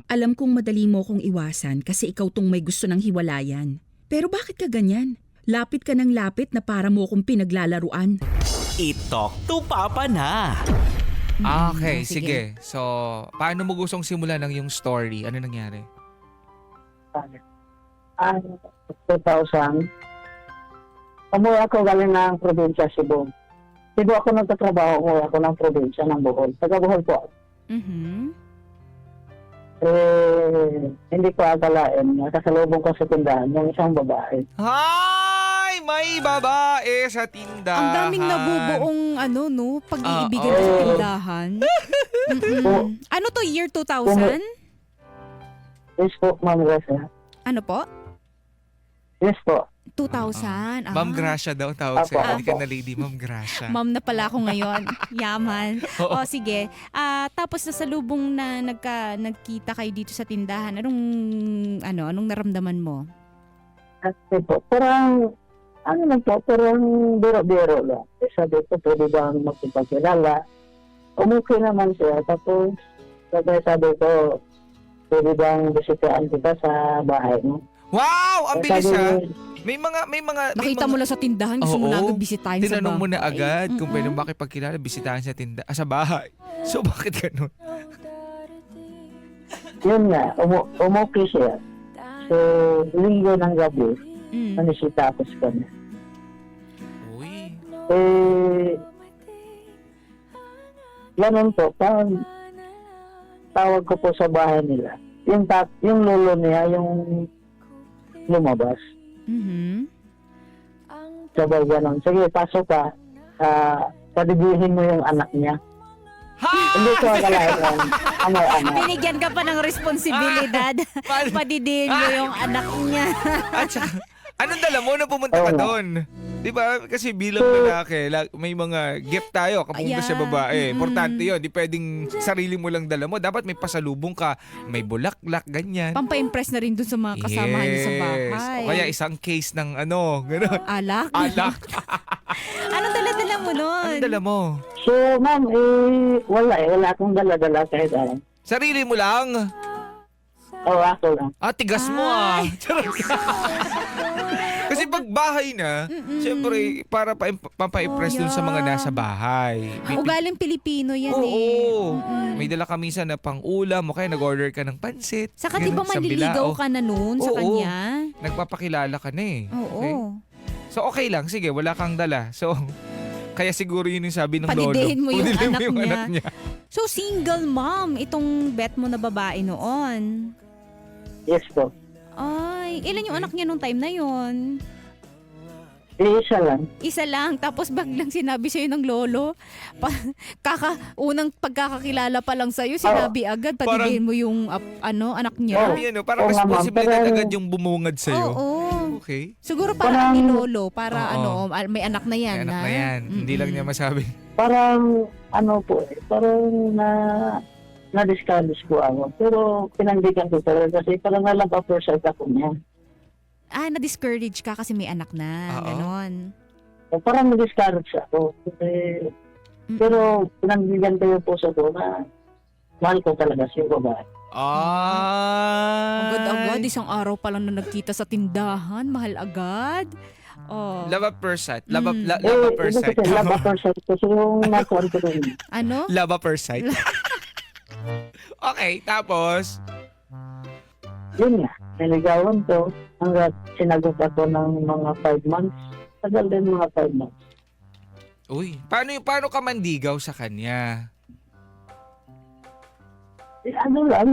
Alam kong madali mo kong iwasan kasi ikaw tong may gusto ng hiwalayan. Pero bakit ka ganyan? Lapit ka ng lapit na para mo kong pinaglalaruan. I-talk to Papa na. Okay, sige. So, paano mo gustong simulan ng yung story? Ano nangyari? 2000, umuwi ako galing ng probinsya Cebu. Cebu ako nagtatrabaho, umuwi ako ng probinsya ng Bohol. Taga Bohol po. Hindi ko akalain, nakasalubong ko sa tindahan yung isang babae. Hi! May babae sa tindahan. Ang daming nabubuong pag-iibigan sa tindahan. Ano to, year 2000? Yes po, Ma'am Gracia. Ano po? Yes po. 2000. Ma'am Gracia daw tawag Apo, sa'yo. Hindi ka apo. na lady, Ma'am Gracia. Ma'am na pala ako ngayon. Yaman. O sige. Tapos nasalubong na nagkita kayo dito sa tindahan. Anong naramdaman mo? Kasi po, parang biro-biro lang. Sabi ko, pwede ba magpapakilala? Umuwi naman siya. Tapos, sabi ko, pwede bang bisitahan kita sa bahay mo? Wow! Ang bilis ha! Sabi, May mga... Nakita mo lang sa tindahan, gusto mo Oo. na agad bisitahin sa bahay. Tinanong mo na agad kung pwede makipagkilala, bisitahan sa sa bahay. So, bakit ganun? yun nga, umuwi siya. So, linggo ng gabi, nanisita ako sa kanya. Uy. Ganun po, tawag ko po sa bahay nila. Yung lolo niya, yung lumabas. Sabay ganun. Sige, pasok ka. Padidihin mo yung anak niya. Ha! Hindi ko akalain ang may anak. Binigyan ka pa ng responsibilidad. Padidihin mo yung anak niya. At saka, anong dala mo na pumunta ka Oo nga. doon? Di ba? Kasi bilang lalaki, may mga gift tayo kapag pumunta sa babae. Importante yun. Di pwedeng sarili mo lang dala mo. Dapat may pasalubong ka. May bulaklak, ganyan. Pampa-impress na rin dun sa mga kasamahan niyo sa bahay. O kaya isang case ng gano'n. Alak? Alak. Anong dala-dala mo nun? Anong dala mo? So, ma'am, wala akong dala-dala kahit ano. Sarili mo lang? Oo, ako lang. Tigas mo Charot. Kasi pag bahay na, siyempre, para pampa-impress dun sa mga nasa bahay. Ugaling Pilipino yan Oo. May dala kami na pang-ulam o kaya nag-order ka ng pansit. Saka di ba ganun, sa manliligaw bilao. ka na nun sa Oo. kanya? Nagpapakilala ka na eh. Oo. Okay? So okay lang, sige, wala kang dala. So, kaya siguro yun yung sabi ng lolo. Padidihin mo yung Padidihin anak mo niya. niya. So single mom, itong bet mo na babae noon. Yes po. Ay, ilan yung anak niya nung time na yon? Isa lang. Isa lang, tapos biglang sinabi sa'yo ng lolo, unang pagkakakilala pa lang sa'yo, sinabi agad, padidihin mo yung anak niya. Parang yun, parang Oo nga, ma'am. responsibilidad Parang- agad yung bumungad sa'yo. Oo. Okay. Siguro para Parang- ni lolo, para Oo. may anak na yan. May anak ha? na yan. Hindi lang niya masabi. Parang, parang na-discourage ko ako. Pero pinandigan ko talaga kasi parang nalabapursa ako niya. Na-discourage ka kasi may anak na. Oo. Ganon. O, parang na-discourage ako. Kasi, pero pinandigan ko yung puso ko na mahal ko talaga si babae. Agad-agad, isang araw pa lang na nagkita sa tindahan, mahal agad. Oh. Love at first sight. Love Hindi first sight. kasi love-at-first kasi yung nakuha ko rin. Ano? Love at first sight. Okay, tapos? Yun nga, niligawan ko hanggang sinagot ako ng mga 5 months. Tagal din mga 5 months. Uy, paano ka mandigaw sa kanya? Ano lang,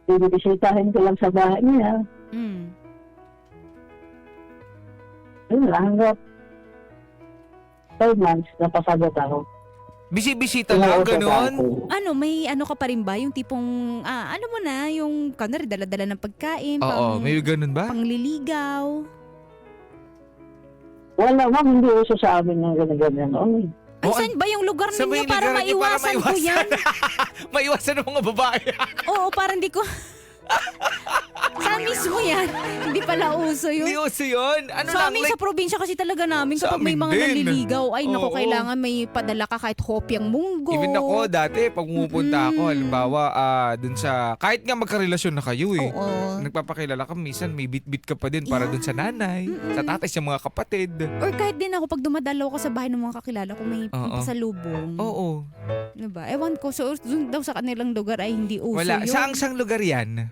bibisitahin ko lang sa bahay niya. Yun lang, hanggang 5 months, napasagot ako. Bisi-bisita lang, ganon? May ka pa rin ba? Yung tipong, mo na, yung, kanari, dala-dala ng pagkain, Oo, may ganon ba? pangliligaw. Wala, ma'am, hindi uso sa amin ng ganyan. Ay, saan ba yung lugar Saan ba ninyo yung para lugar ninyo para maiwasan ko yan? Maiwasan ng mga babae. Oo, parang di ko... Saan mismo yan? Hindi pala uso Hindi yun. uso yun. Ano Sa lang, amin, sa probinsya kasi talaga namin, Sa kapag may amin mga din. nanliligaw, ay naku, Oo. kailangan may padala ka kahit hopyang munggo. even ako dati, pag pumupunta ako, Mm-mm. halimbawa, dun sa, kahit nga magkarelasyon na kayo eh. Oo. Nagpapakilala ka, minsan may bit-bit ka pa din para dun sa nanay, sa tatay, sa mga kapatid. Or kahit din ako, pag dumadalaw ko sa bahay ng mga kakilala ko, may Oo. pasalubong. Oo. Diba? Ewan ko, so dun daw sa kanilang lugar ay hindi uso Wala. yun. Saang lugar yan?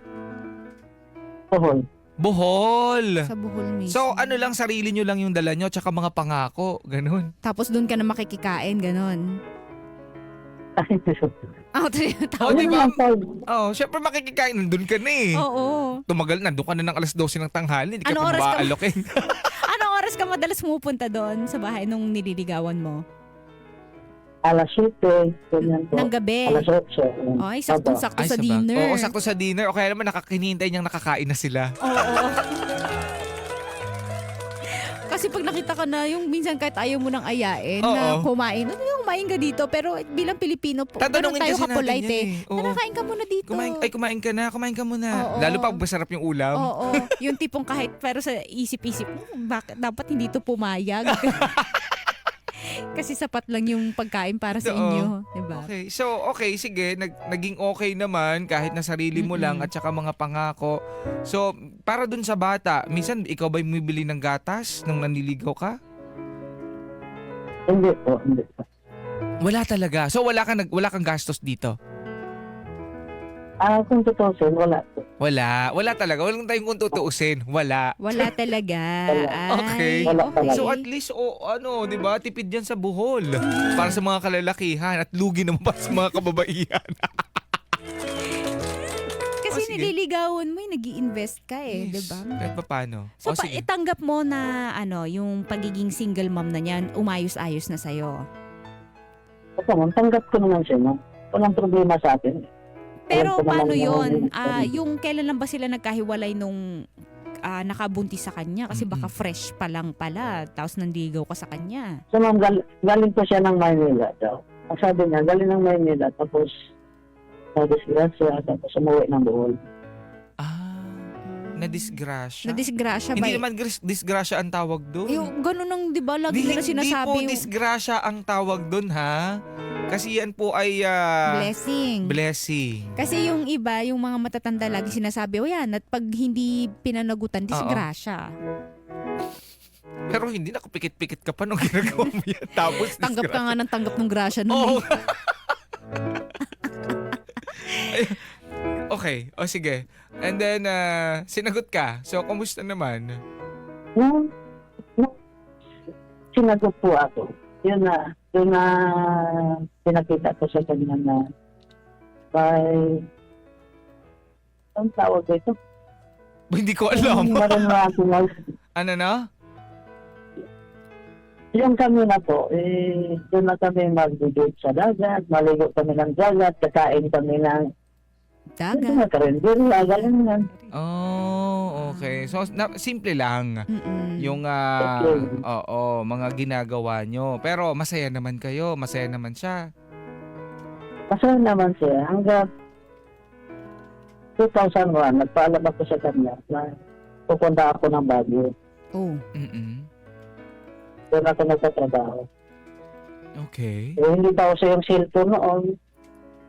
Pohon. Bohol. Sa Bohol mismo. So, ano lang, sarili nyo lang yung dala nyo, tsaka mga pangako, ganun. Tapos doon ka na makikikain, ganon. Ay, Oh, Oh, tawag. di ba? Ano naman, Paul? Oh, syempre makikikain, nandun ka na eh. Oo. Tumagal, nandun ka na ng alas 12 ng tanghali, hindi ka Anong pa oras ka- maalokin. Anong oras ka madalas pumupunta doon sa bahay nung nililigawan mo? Alas 7, ganyan po. Ng gabi. Alas 8. Ay, saktong-sakto sa sabag- dinner. Oo, sakto sa dinner. O kaya naman nakakinihintay niyang nakakain na sila. Oo. Kasi pag nakita ka na, yung minsan kahit ayaw mo nang ayain na Oo. kumain, kumain ka dito. Pero bilang Pilipino, ganun Tatanungin tayo kasi natin ka-polite yan eh. Oo. Nakakain ka muna dito. Kumain ka muna. Oo. Lalo pa masarap yung ulam. Oo. Yung tipong kahit pero sa isip-isip, bakit dapat hindi to pumayag? Kasi sapat lang yung pagkain para sa Oo. inyo, 'di ba? Okay. So, okay, sige. Naging okay naman kahit na sarili mo lang Mm-mm. at saka mga pangako. So, para dun sa bata, minsan ikaw ba'y bumibili ng gatas nung nanliligaw ka? Hindi po, hindi po. Wala talaga. So, wala kang gastos dito. Kung tutusin, wala po. Wala talaga. Walang tayong kung tutuusin. Wala. Wala talaga. Wala. Ay, Okay. Wala talaga. So at least, di ba, tipid yan sa buhol. Para sa mga kalalakihan at lugi naman para sa mga kababaihan. Kasi sige. nililigawan mo, nag-i-invest ka eh, 'di ba? Kahit pa paano. So Sige. itanggap mo na yung pagiging single mom na niyan, umayos-ayos na sa'yo. Opo, ma'am, tanggap ko naman siya, no? Walang problema sa atin. Pero Alam ko naman paano na- yun? Yung kailan lang ba sila nagkahiwalay nung nakabuntis sa kanya? Kasi baka fresh pa lang pala, tapos nandigaw ka sa kanya. So, ma'am, galing po siya ng Maynila daw. Ang sabi niya, galing ng Maynila, tapos na-disgrasya, tapos umuwi ng Bohol. Na-disgrasya. Nadisgrasya ba? Hindi naman disgrasya ang tawag doon. Yung ganun ang, di ba, lagi nila Hindi sinasabi po disgrasya ang tawag doon, ha? Kasi yan po ay blessing. blessing. Kasi yung iba, yung mga matatanda lagi sinasabi, o yan, at pag hindi pinanagutan, disgrasya. Pero hindi, nakapikit-pikit ka pa nung ginagawa mo yan. Tapos Tanggap ka nga ng tanggap ng grasya nun. Oo. eh. Okay, sige. And then, sinagot ka. So, kumusta naman? Nung sinagot po ako, yun na pinakita ko sa kanya na ang tawag dito? Hindi ko alam. Ano na? Yung kami na po, doon na kami mag-date sa dagat, maligo kami ng dagat, kakain kami ng Dagat. karinderya, ganyan. Oh, okay. So, simple lang. Mm-mm. Yung, mga ginagawa nyo. Pero masaya naman kayo. Masaya naman siya. Masaya naman siya. Hanggang 2001, nagpaalam ako sa kanya na pupunta ako ng Baguio. Oh. Mm-mm. Doon ako nagtatrabaho. Okay. Hindi pa uso yung cellphone noon.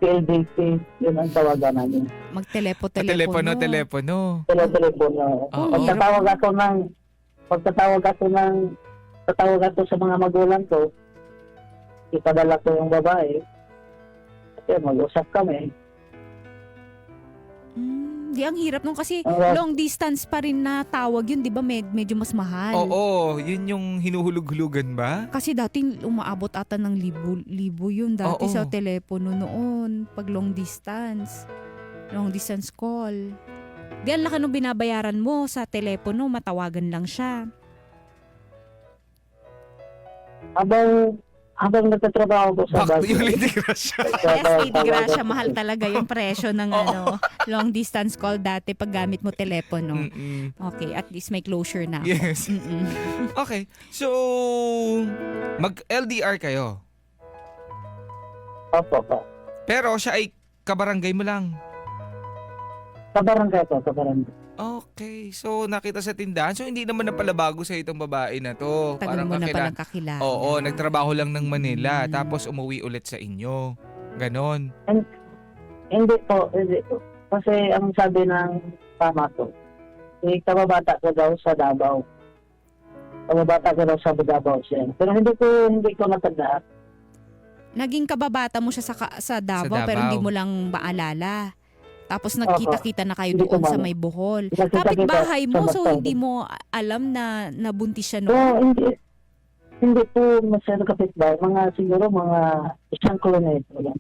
PLDT, yun ang tawagan namin. Magtelepono. Telepono. Telepono. Oo. Pagtatawag ako sa mga magulang ko, ipadala ko yung babae. Kasi mag-usap kami. Di ang hirap nung kasi Oo. long distance pa rin na tawag yun, di ba? Medyo mas mahal. Oo, yun yung hinuhulog-hulugan ba? Kasi dati umaabot ata ng libo yun dati Oo. sa telepono noon. Pag long distance. Long distance call. Di ang laki nung binabayaran mo sa telepono, matawagan lang siya. Habang nagtatrabaho ko sa Back to yung Baguio. Lady Gracia. Yes, Lady Gracia, mahal talaga yung presyo ng long distance call dati pag gamit mo telepono. Mm-mm. Okay, at least may closure na ako. Yes. Mm-mm. Okay. So, mag-LDR kayo. Opo. Pero siya ay kabarangay mo lang. Kabarangay po, kabarangay. Okay. So, nakita sa tindahan. So, hindi naman na pala bago sa itong babae na to. Tagal mo na palang kakilala. Oo, nagtrabaho lang ng Manila. Mm. Tapos, umuwi ulit sa inyo. Ganon. Hindi po, hindi po. Kasi ang sabi ng tama ko, kababata ko daw sa Davao. Kababata ko daw sa Davao siya. Pero hindi ko natandaan. Naging kababata mo siya sa Davao, Davao. pero hindi mo lang maalala. Tapos nagkita-kita na kayo Hindi ko doon sa maalala. may Bohol. Nagkita-kita Kapit-bahay mo, sa so Bastard. hindi mo alam na nabuntis siya So, noon. hindi po masyado kapitbahay. Siguro mga 1 kilometro lang.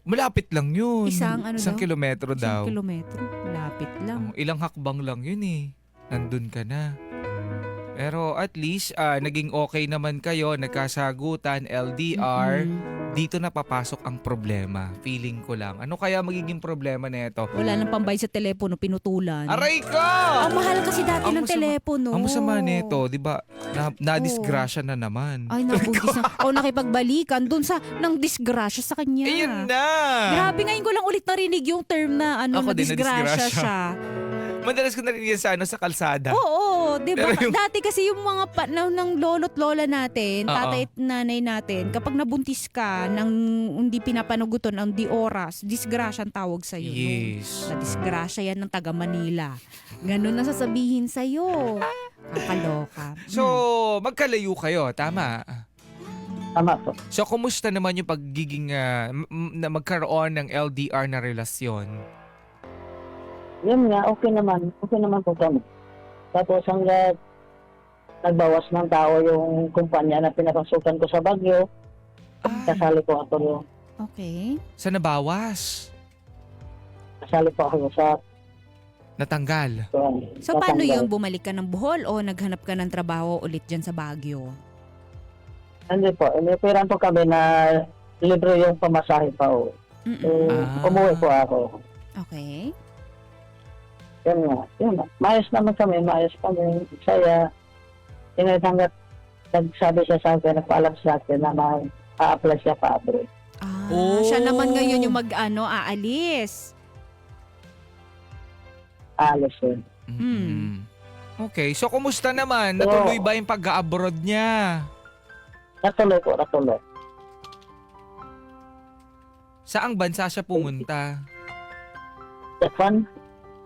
Malapit lang yun. Isang kilometro daw. 1 kilometro. Lapit lang. Ilang hakbang lang yun eh. Nandun ka na. Pero at least, naging okay naman kayo, nagkasagutan, LDR. Mm-mm. Dito na papasok ang problema. Feeling ko lang. Ano kaya magiging problema nito? Wala nang pambayad sa telepono, pinutulan. Aray ko! Ang mahal kasi dati Ang ng masama- telepono. Ang masama nito, di ba? Na-disgrasya na naman. Ay, nabuntis na. O nakipagbalikan dun sa nang disgrasya sa kanya. Ayun na! Grabe, ngayon ko lang ulit narinig yung term na Ako na din, disgrasya na-disgrasya. siya. Madalas ko narinig yan sa kalsada. Oo, di ba? Pero yung- Dati kasi yung mga panahon ng lolo't lola natin, Oo. tatay at nanay natin, kapag nabuntis ka nang hindi pinapanugutan ang di oras, disgrasya ang tawag sa'yo. Yes. Na disgrasya yan ng taga Manila. Ganun na sasabihin sa'yo. Kakaloka. So, magkalayo kayo, tama? Tama po. So, kumusta naman yung pagiging na magkaroon ng LDR na relasyon? Yun nga, okay naman. Okay naman po kami. Tapos hanggang nagbawas ng tao yung kumpanya na pinapasukan ko sa Baguio, kasali po ako doon. Okay. Sa nabawas? Kasali po ako sa Natanggal? So, paano yun? Bumalik ka ng Bohol o naghanap ka ng trabaho ulit dyan sa Baguio? Hindi po. Inipiran po kami na libre yung pamasahe pa. Mm-mm. Umuwi po ako. Okay. Yun nga. Yun nga. Maayos naman kami. Maayos kami. Saya. Hanggat nagsabi siya sa akin, nagpaalam sa akin na ma-apply siya pa abroad. Siya naman ngayon yung aalis. Alis yun. Mm. Okay, so kumusta naman? Natuloy ba yung pag-abroad niya? Natuloy po, natuloy. Saang bansa siya pumunta? Japan?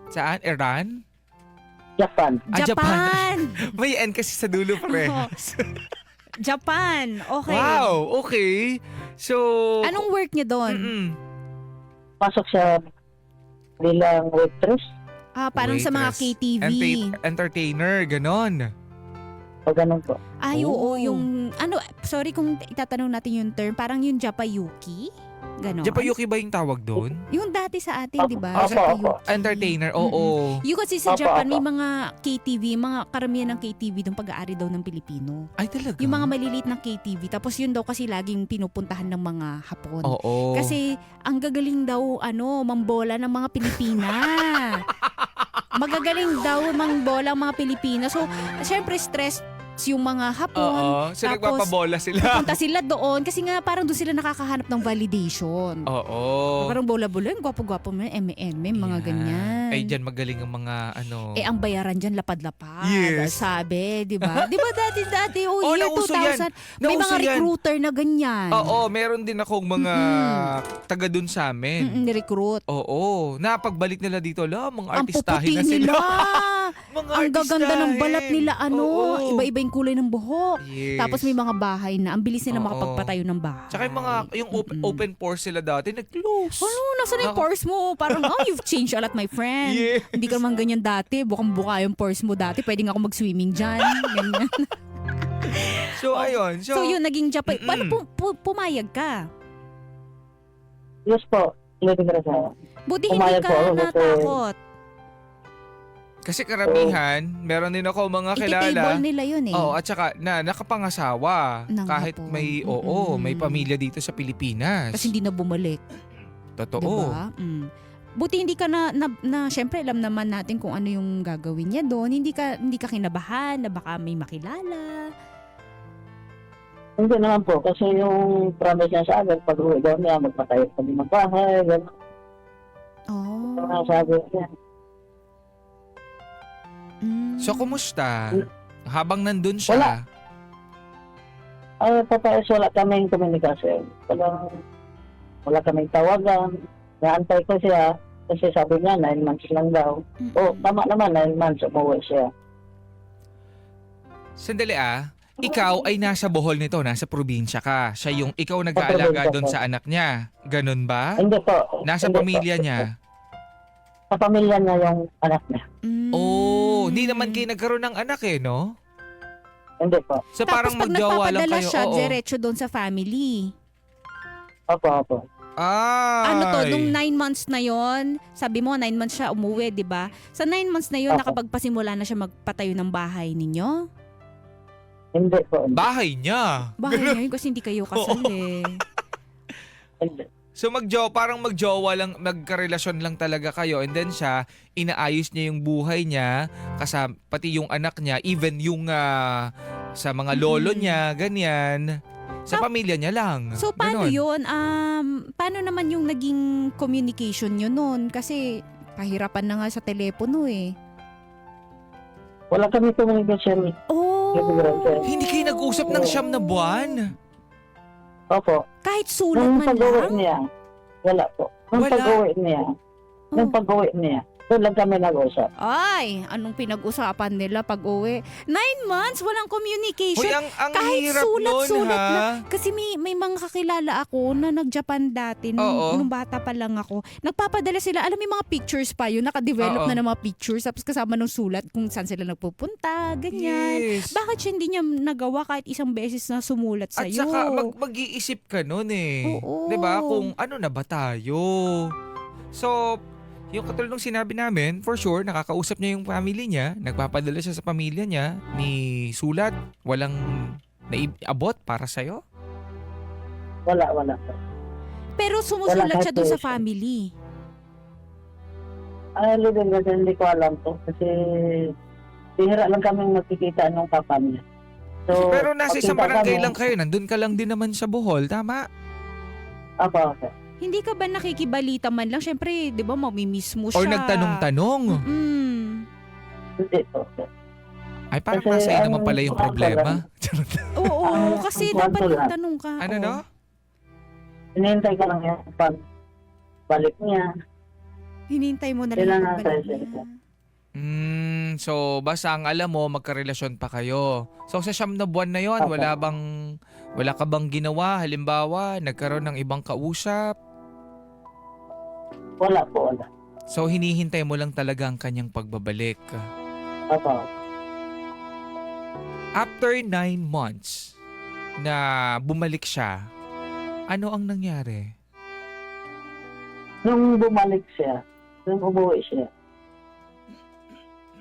Saan? Iran? Japan. Japan! May N kasi sa dulo, pre. Japan! Okay. Wow, okay. So... Anong work niya doon? Mm-mm. Pasok siya bilang waitress. Parang sa mga Waitress. KTV. Entertainer, ganon. O ganun po. Ay, Oh. oo, yung, sorry kung itatanong natin yung term, parang yung Japayuki? Ganon. Japayuki ba yung tawag doon? Yung dati sa atin, di ba? Opo, Japayuki. opo. Entertainer, oo. Yung kasi sa Opo, Japan, opo. may mga KTV, mga karamihan ng KTV doon pag-aari daw ng Pilipino. Ay, talaga? Yung mga maliliit na KTV. Tapos yun daw kasi laging pinupuntahan ng mga Hapon. Oo. Kasi ang gagaling daw, mambola ng mga Pilipina. Magagaling daw mambola ang mga Pilipina. So, syempre stress yung mga Hapon. Oo. So, Tapos, nagpapabola sila. Punta sila doon kasi nga parang doon sila nakakahanap ng validation. Oo. Parang bola-bola, yung gwapo-gwapo mo, mga Yan. ganyan. Ay, dyan magaling ang mga ano. Ang bayaran dyan lapad-lapad. Yes. Sabi, di ba? Di ba dati, Oh, year nauso 2000, yan. may mga Nauso yan. recruiter na ganyan. Oo, meron din akong mga taga dun sa amin. Recruit. Oo. Napagbalik nila dito, mga Ang artistahin puputi na sila. nila. Mga Ang gaganda ng artistahin. balat nila, Oo. iba-iba yung kulay ng buhok. Yes. Tapos may mga bahay na, ang bilis nila Oo. makapagpatayo ng bahay. Tsaka yung open pores sila dati, nag-close. Nasaan na yung Ako- pores mo? Parang, you've changed a lot, my friend. Yes. Hindi ka naman ganyan dati. Bukang-buka yung pores mo dati. Pwede nga ako mag-swimming dyan. Ganyan. So, ayun. So, yun, naging Japan. Mm-mm. Paano pumayag ka? Yes po. Living reserve. Buti hindi Pumayag ka po ako kasi- natakot. Kasi karamihan, meron din ako mga Iti-table kilala. nila yun eh. Oo, at saka nakapangasawa. Nang Kahit hapon. may, Mm-mm. may pamilya dito sa Pilipinas. Kasi hindi na bumalik. Totoo. Diba? Buti hindi ka na syempre alam naman natin kung ano yung gagawin niya doon. Hindi ka kinabahan na baka may makilala. Hindi naman po. Kasi yung promise niya sa akin, pag uwi daw niya, magpatayo pa din ng bahay. Gano'n. Oh. Ang sabi niya. So, kumusta? Habang nandun siya, Wala. Papayos, wala kaming komunikasyon. Wala kaming tawagan. Naantay ko siya kasi sabi niya 9 months lang daw. O, tama naman, 9 months umuwi siya. sandali ikaw ay nasa Bohol nito, nasa probinsya ka. Siya yung ikaw nag-aalaga probinsya doon po. sa anak niya. Ganun ba? Hindi po. Nasa Hindi po. pamilya niya. Sa pamilya niya yung anak niya. Oh, hindi naman kayo nagkaroon ng anak no? Hindi po. So Tapos parang pag magjowa lang nagpapadala kayo. siya, Oo. diretso doon sa family. Opo. Ay. Ano to, nung 9 months na yon, sabi mo 9 months siya umuwi, di ba? Sa 9 months na yon, Opo. nakapagpasimula na siya magpatayo ng bahay ninyo? Hindi po. Bahay niya. Bahay niya yun kasi hindi kayo kasal Hindi. So parang magjowa lang, magkarelasyon lang talaga kayo, and then siya, inaayos niya yung buhay niya, pati yung anak niya, even yung sa mga lolo niya, ganyan. Sa pamilya niya lang. So paano Ganon. yun? Paano naman yung naging communication nyo nun? Kasi pahirapan na nga sa telepono Wala kami komunikasyon. Oh, Hindi kayo nag-usap ng 9 na buwan? Opo. kahit sulat Nung man pag-uwi lang? niya. Wala po. Nung Wala. pag-uwi niya. Nung Oh. pag-uwi niya. Doon lang kami nag-usap. Ay, anong pinag-usapan nila pag uwi? 9 months, walang communication. Hoy, ang kahit hirap sulat-sulat nun, ha? Kasi may mga kakilala ako na nag-Japan dati Oo. nung bata pa lang ako. Nagpapadala sila, alam mo yung mga pictures pa yun, nakadevelop Oo. na ng mga pictures tapos kasama ng sulat kung saan sila nagpupunta, ganyan. Yes. Bakit siya hindi niya nagawa kahit isang beses na sumulat At sa'yo? saka mag-iisip ka nun Oo. 'Di ba? Kung ano na ba tayo. So, yung katulad ng sinabi namin, for sure, nakakausap niya yung family niya, nagpapadala siya sa pamilya niya, ni sulat, walang naiabot para sa'yo. Wala po. Pero sumusulat Wala siya doon sa kahit family. Living kasi hindi ko alam to. Kasi bihira lang kaming magkikita nung papa niya. So, Pero nasa isang pagkita barangay kami- lang kayo, nandun ka lang din naman sa Bohol, tama? Opo. Hindi ka ba nakikibalita man lang? Siyempre, di ba, mamimiss mo siya. Or nagtanong-tanong? Hindi po. Ay, parang Kasi nasa iyo ang naman pala yung kuwan ko problema. Oo, Ang- kasi ang dapat kwanto lang. magtanong ka. Ano Oo. no? Hinihintay ko lang yung balik niya. Hinintay mo na lang Kailangan yung pagbalik tayo niya. So basta ang alam mo, magkarelasyon pa kayo. So sa 9 na buwan na yon, Opo. wala ka bang ginawa? Halimbawa, nagkaroon ng ibang kausap? Wala po. So hinihintay mo lang talaga ang kanyang pagbabalik. Opo. After 9 months na bumalik siya, ano ang nangyari? Nung bumalik siya, nung umuwi siya,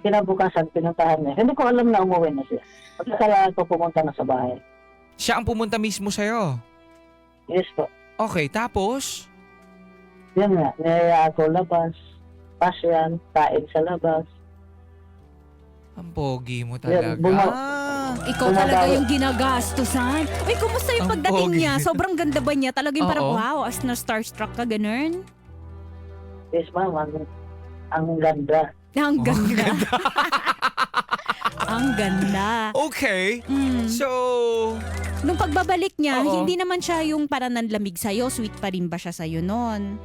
kinabukasan, pinuntahan niya. Hindi ko alam na umuwi na siya. Pagkakala ko pumunta na sa bahay. Siya ang pumunta mismo sa'yo. Yes po. Okay, tapos? Yan nga, niyaya ako labas. Pasyan, kain sa labas. Ang pogi mo Yan, talaga. Ikaw Wala talaga daw. yung ginagastusan. Uy, kumusta yung Ang pagdating pogi. niya? Sobrang ganda ba niya? Talagang parang Oo. wow, as na starstruck ka, ganun? Yes ma'am, ang ganda. Ang Oh, ganda. Ang ganda. Okay. Mm. So, Nung pagbabalik niya, Oo. hindi naman siya yung parang nanlamig sa'yo. Sweet pa rin ba siya sa'yo noon?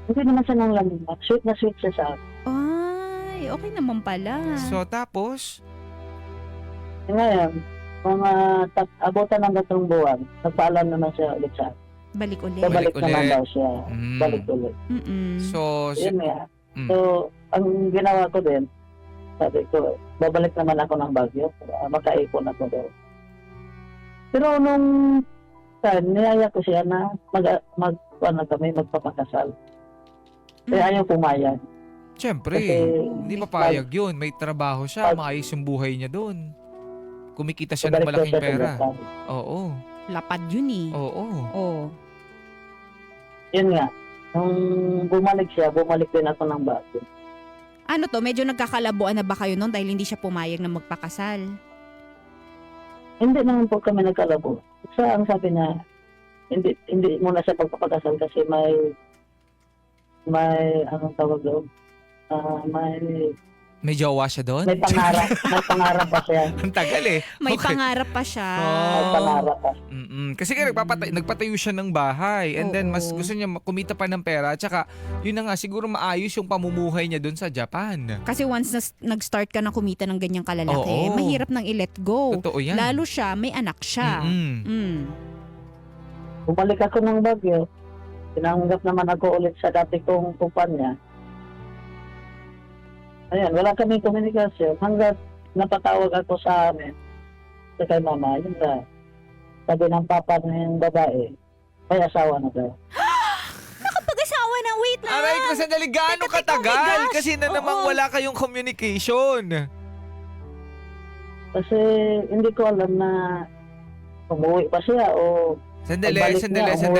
Hindi naman siya nang lamig. Sweet na sweet siya sa akin. Ay, okay naman pala. tapos? Ngayon, mga abutan ng 3 buwan, nagpaalam naman siya ulit sa akin. Balik ulit. Babalik Balik naman ulit. daw siya. Mm. Balik ulit. Mm-mm. So, Yun nga. Mm. So, ang ginawa ko din, sabi ko, babalik naman ako ng Baguio. Makaipon ako daw. Pero nung time, niyaya ko siya na magpapakasal. Kaya ayaw pumayag. Siyempre, Kasi- hindi papayag yun. May trabaho siya, Pag- maayos yung buhay niya doon. Kumikita siya ng Babalik daw malaking siya sa pera. Japan. Oo. Lapad yun eh. Oo. Oh. Yun nga. Nung bumalik siya, bumalik din ako ng Baguio. Ano to, medyo nagkakalabuan na ba kayo noon dahil hindi siya pumayag na magpakasal? Hindi naman po kami nagkalabo. Sa ang sabi niya, hindi muna siya pagpapakasal kasi may anong tawag doon? May May jowa siya doon? May pangarap pa siya. Ang tagal eh. May Okay. pangarap pa siya. May pangarap pa. Kasi nga nagpatayo siya ng bahay and then mas Oo. gusto niya kumita pa ng pera at saka yun na nga siguro maayos yung pamumuhay niya doon sa Japan. Kasi once nag-start ka na kumita ng ganyang kalalaki, Oo. mahirap nang i-let go. Totoo yan. Lalo siya, may anak siya. Mm. Bumalik ako ng Baguio. Tinanggap naman ako ulit sa dati kong kumpanya. Ayan, wala kami komunikasyon hanggang napatawag ako sa amin. Sa kay mama, yun na. Sabi ng papa ng babae, may asawa na daw. Nakapag-asawa na, wait na! Aray ko, sandali, gaano Teka, oh my katagal? gosh. Kasi na namang Oo. wala kayong communication. Kasi hindi ko alam na umuwi pa siya o Sandali. umuwi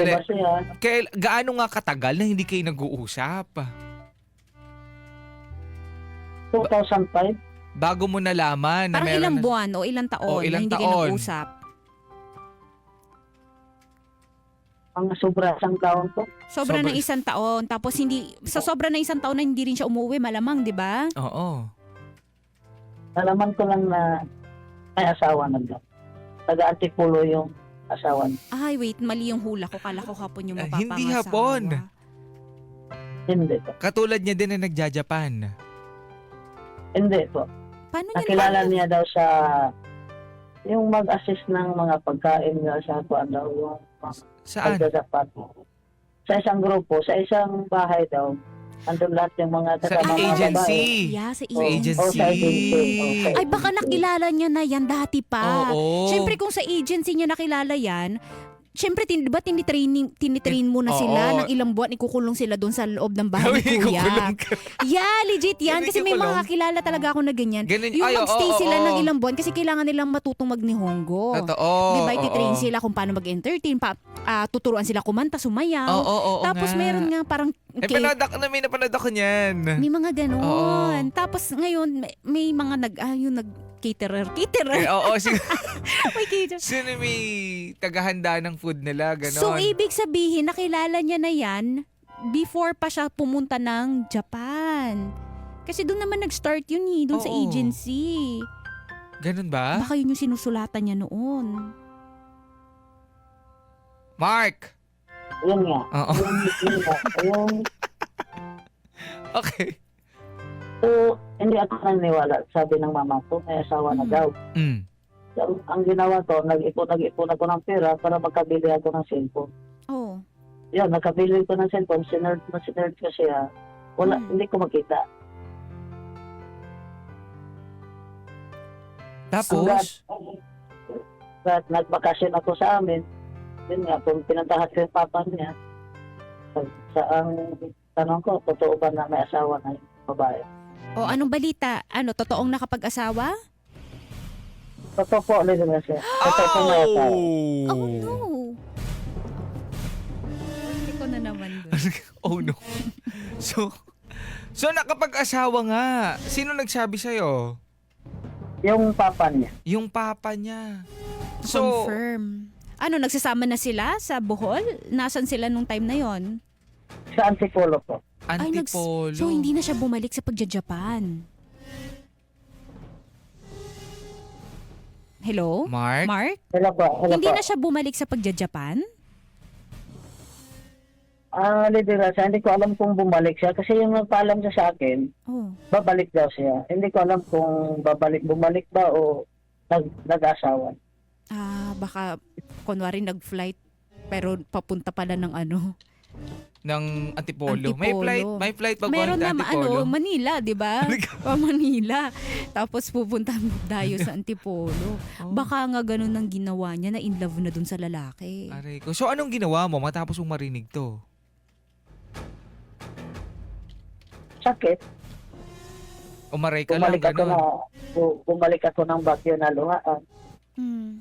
pa siya. Gaano nga katagal na hindi kayo nag-uusap? 2005. Bago mo nalaman na Parang meron ilang na- buwan o ilang taon O, ilang na hindi kayo taon. nag-usap. Ang sobra isang taon ko. Sobra Sobra- ng isang taon. Tapos sa sobra ng isang taon na hindi rin siya umuwi, malamang, di ba? Oo. Nalaman ko lang na may asawa na daw. Taga-Antipulo yung asawa niya. Ay, wait, mali yung hula ko. Kala ko hapon yung Ah, mapapangasawa. hindi hapon. Hindi po. Katulad niya din na nagja-Japan. Hindi po. Paano niya Nakilala niya daw sa yung mag-assist ng mga pagkain niya sa kuan daw. Saan? Pagdadapat. Sa isang grupo, sa isang bahay daw. Andun lahat yung mga Sa kasama mga agency. babae. Yeah, sa Sa agency. agency. Sa agency. Okay. Ay, baka nakilala niya na yan dati pa. Oo. Siyempre, kung sa agency niya nakilala yan, siyempre, di ba tinitrain mo na sila Oo. ng ilang buwan, ikukulong sila doon sa loob ng bahay ni Gawin ko Kuya. kulong ka. Yeah, legit yan. Gawin Kasi ko may kulong. mga kakilala talaga ako na ganyan. Ganun- Yung ay, magstay oo, sila oo. ng ilang buwan kasi kailangan nilang matutong magnihongo. Totoo. Di ba, oo. ititrain sila kung paano mag-entertain, tuturuan sila kumanta, sumayaw. Oo, Tapos meron nga parang May napanood ako niyan. may mga ganon. Oo. Tapos ngayon may mga caterer. Oo, May caterer. sino may taghahanda ng food nila, ganon. So ibig sabihin nakilala niya na yan before pa siya pumunta ng Japan. Kasi doon naman nag-start yun doon sa Oo. agency. Ganon ba? Baka yun yung sinusulatan niya noon. Mark! Yun nga. Oo. Yun nga. Okay. So, hindi ako naniniwala. Sabi ng mama ko, may asawa na daw. Mm. So, ang ginawa ko, nag-ipon ako ng pera para makabili ako ng cellphone. Oh. Yan, nakabili ko ng cellphone, sinerd ko siya. Wala, hindi ko makita. Tapos? At nagbakasyon ako sa amin. Yun nga, kung pinuntahan ko yung papa niya, ang tanong ko, totoo ba na may asawa na yung babae? O anong balita? Totoong nakapag-asawa? Totoo po, ulit na siya. Totoo po may asawa. Oh no. Hindi ko na naman doon. Oh no. So nakapag-asawa nga. Sino nagsabi sa'yo? Yung papa niya. Yung papa niya. So, Confirm. Nagsasama na sila sa Bohol? Nasaan sila nung time na yon? Sa Antipolo po. Antipolo. So hindi na siya bumalik sa pagja-Japan. Hello? Mark? Mark? Hello po, hello Hindi po. na siya bumalik sa pagja-Japan? Liderasa, hindi ko alam kung bumalik siya kasi yung nagpaalam siya sa akin, Oh. babalik daw siya. Hindi ko alam kung bumalik ba o nag-asawa. Baka kunwari nag-flight pero papunta pala ng Ng Antipolo. Antipolo. May flight pa Meron going to na Antipolo. Manila, 'di ba? Manila. Tapos pupunta dayo sa Antipolo. Oh. Baka nga ganun ang ginawa niya na in love na dun sa lalaki. Aray ko. So anong ginawa mo matapos mong marinig to? Sakit. Umaray ka lang, gano'n. Bumalik ako ng Baguio na luhaan. Hmm.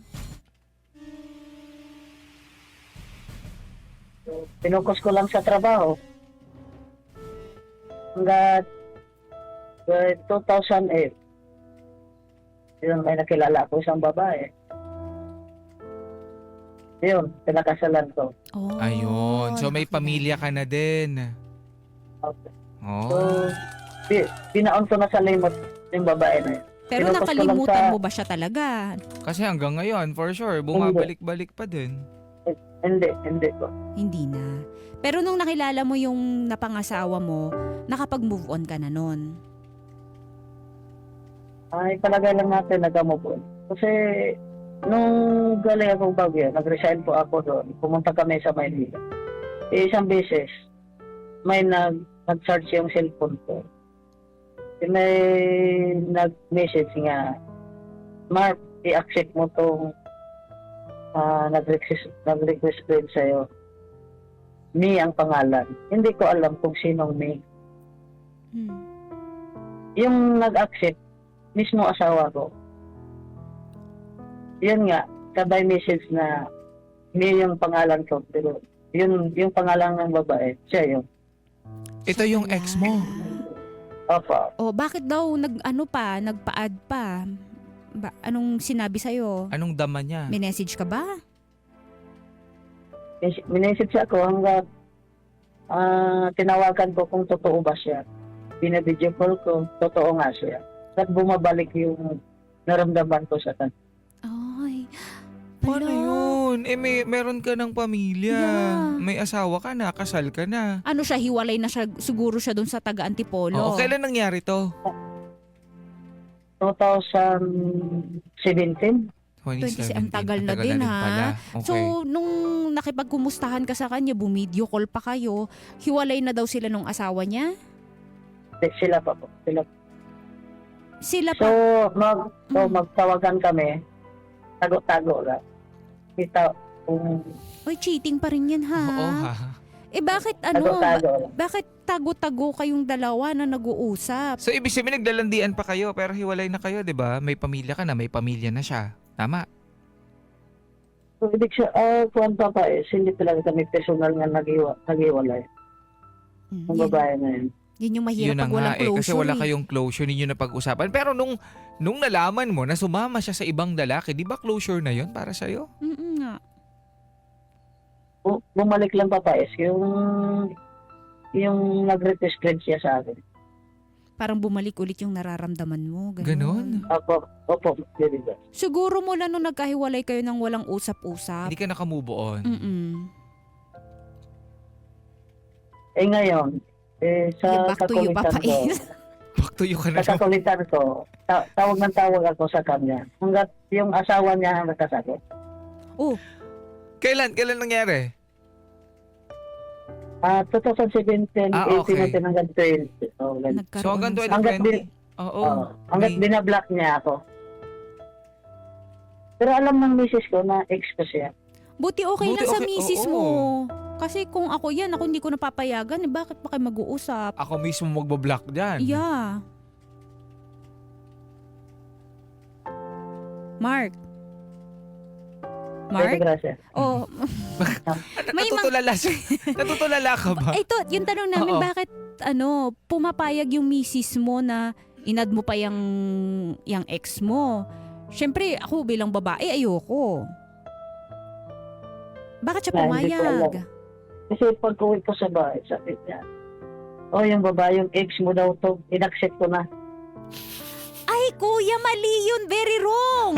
Pinukus ko lang sa trabaho. Hanggat 2008. Yun, may nakilala ko isang babae. Yun, pinakasalan ko. Oh, Ayun. So may nakakilala. pamilya ka na din. Okay. Oh. So, Pinaon ko na sa limot yung babae na yun. Pero Pinupos ko lang nakalimutan sa- mo ba siya talaga? Kasi hanggang ngayon, for sure, bumabalik-balik pa din. Hindi po. Hindi na. Pero nung nakilala mo yung napangasawa mo, nakapag-move on ka na nun. Ay, palagay lang natin nag-move on. Kasi, nung galing akong Baguio, nag-resign po ako doon. Pumunta kami sa Maynila. Isang beses, may nag-charge yung cellphone ko. May nag-message nga, Mark, i-accept mo tong nag-request friend sa'yo. Me ang pangalan. Hindi ko alam kung sinong me. Hmm. Yung nag-accept, mismo asawa ko. Yun nga, sabay message na me yung pangalan ko. Pero yun, yung pangalan ng babae, siya yun. Ito yung ex mo. Opo. O bakit daw nagpa-add pa? Anong sinabi sa'yo? Anong dama niya? May message ka ba? Minessage ako hanggang tinawagan ko kung totoo ba siya. Binabidyo call ko, totoo nga siya. At bumabalik yung naramdaman ko sa kanya. Ay. Paano Hala. yun? Meron ka ng pamilya. Yeah. May asawa ka na, kasal ka na. Ano siya, hiwalay na siya, siguro siya dun sa taga-Antipolo. Oo, kailan nangyari to? 2017. 20, ang tagal na Matagal din, pala. ha? Okay. So, nung nakipagkumustahan ka sa kanya, bumideo call pa kayo, hiwalay na daw sila nung asawa niya? Sila pa po. Sila. Sila So, pa. magtawagan kami. Tago-tago lang. Kita kung Uy, cheating pa rin yan, ha? Oo, ha? Eh, bakit tago-tago lang. bakit tago-tago kayong dalawa na nag-uusap? So, ibig sabihin, naglalandian pa kayo, pero hiwalay na kayo, di ba? May pamilya ka na, may pamilya na siya. Tama? So, ibig siya, kung pa hindi talaga kami personal nga nag-iwalay. Ang babae na yun. Yun yung mahirap Yun na pag walang nga eh, closure. kasi wala kayong closure, ninyo na pag-usapan. Pero nung nalaman mo na sumama siya sa ibang lalaki, di ba closure na yun para sa'yo? Nga. Bumalik lang papayas yung nag-request friend siya sa akin. Parang bumalik ulit yung nararamdaman mo. Ganon? Opo, diba? Siguro mula nung nagkahiwalay kayo ng walang usap-usap. Hindi ka nakamove on. Eh ngayon, Yung sa back to you, kakulitan ko, papais. Back to you ka na. sa kakulitan ko, tawag ng tawag ako sa kanya. Hanggat yung asawa niya ang nagkasagot. Kailan nangyari? 2017, Okay. 18 na tinanggal 20. Oh, ganun. So hanggang Hanggat 2020? Oo. hanggat binablock niya ako. Pero alam ng misis ko na ex ko siya. Buti okay Buti lang sa okay, misis oo. mo. Kasi kung ako yan, ako hindi ko napapayagan. Bakit pa kayo mag-uusap? Ako mismo magbablock dyan. Yeah. Mark? Mark? Mark? Gracias. Oh, may Natutulala ka ba? ito, yung tanong namin, Oo. bakit pumapayag yung misis mo na inad mo pa yung ex mo? Siyempre, ako bilang babae, ayoko. Bakit siya Hindi ko pumayag? alam. Kasi pag uwi ko sa bahay, sabi niya, yung babae, yung ex mo daw to, in-accept ko na. Ay, kuya, mali yun. Very wrong.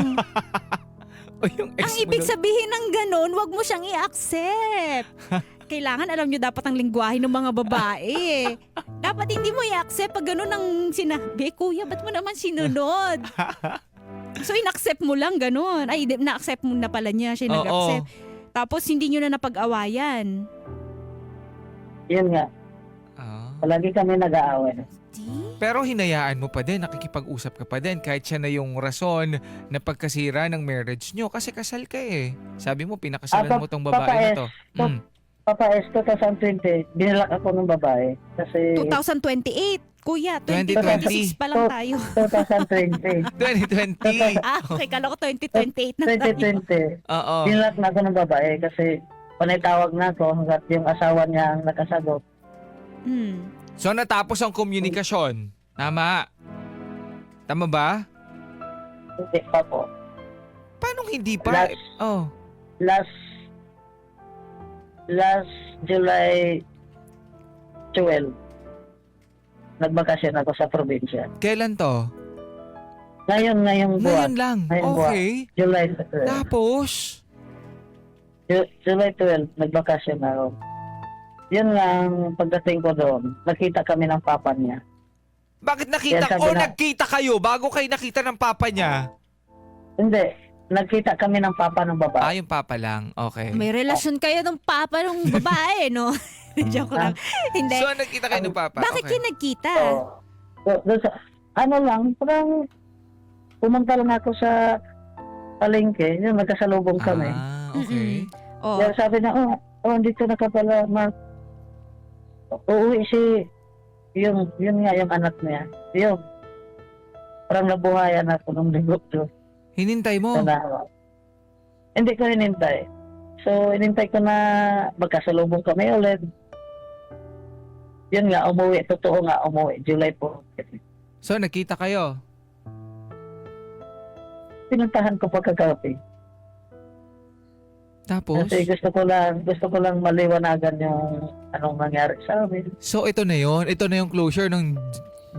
O yung ex Ang mo ibig daw- sabihin ng ganun, wag mo siyang i-accept. Kailangan, alam nyo, dapat ang lingwahe ng mga babae. Dapat hindi mo i-accept pag ganun ang sinabi. Kuya, ba't mo naman sinunod? So, in-accept mo lang ganun. Ay, na-accept mo na pala niya. Siya Oo. nag-accept. Tapos, hindi nyo na napag-awayan. Yun nga, Ah. palagi kami nag-aaway. Pero hinayaan mo pa din, nakikipag-usap ka pa din kahit siya na yung rason na pagkasira ng marriage nyo kasi kasal ka eh. Sabi mo, pinakasalan mo tong babae na to. Mm. Papa S, 2020, binalak ako ng babae. Kasi 2028. Kuya, 2020. 2026 pa lang tayo. 2020, 2020. Okay, kala ko 2028 na tayo. 2020, Oo. binalak na ako ng babae kasi panay tawag na ako hanggat yung asawa niya ang nakasagot. So natapos ang komunikasyon. Tama. Tama ba? Hindi pa po. Paano hindi pa? Oh. Last July 12. nagbakasyon ako sa probinsya. Kailan to? Ngayong buwan. Ngayon lang. Ngayong buwan. Okay. July, Tapos, July 12, nagbakasyon ako. Yun nga, ang pagdating ko doon, nakita kami ng papa niya. bakit nakita? Yan, sabi O na- nagkita kayo bago kayo nakita ng papa niya? Hindi, nagkita kami ng papa ng babae. Ah, yung papa lang. Okay. May relasyon kayo ng papa ng babae, no? Joke lang. Hindi. So, nagkita kayo ng papa? Bakit Okay. kayo nagkita? Doon sa, ano lang, parang pumunta lang ako sa palengke, yun, nagkasalubong kami. Ah, okay. Oh. Kaya sabi na, dito na ka pala, uuwi si, yun nga yung anak niya. Yun, parang nabuhayan ako nung linggo doon. Hinintay mo? Hindi ko hinintay. So, hinintay ko na magkasalubong kami ulit. Yun nga, umuwi. Totoo nga, umuwi. July po. So, nagkita kayo? Pinuntahan ko pagkagabi. Tapos? Kasi gusto ko lang maliwanagan yung anong nangyari sa amin. So, ito na yon. Ito na yung closure ng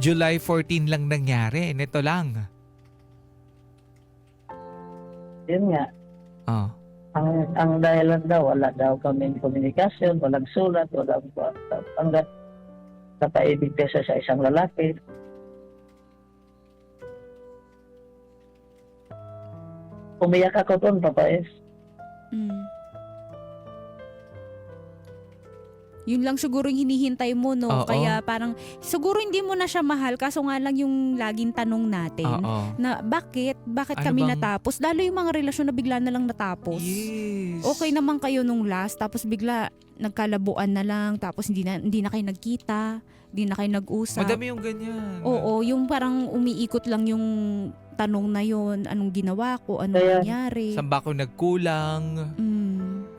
July 14 lang nangyari. Nito lang. Yun nga. Oh. Ang dahilan daw, wala daw kaming komunikasyon, walang sulat, walang hanggat napaibig ka siya sa isang lalaki. Umiyak ako doon, papayas. Mm. Yun lang siguro yung hinihintay mo, no? Oo. Kaya parang, siguro hindi mo na siya mahal, kaso nga lang yung laging tanong natin. Oo. Na bakit? Bakit Ano kami bang- natapos? Lalo yung mga relasyon na bigla na lang natapos. Yes. Okay naman kayo nung last, tapos bigla nagkalabuan na lang, tapos hindi na kayo nagkita, hindi na kayo nag-usap. Madami yung ganyan. Oo, yung parang umiikot lang yung tanong na yon, anong ginawa ko, anong Kaya- nangyari. Saan ba ako nagkulang? Mm.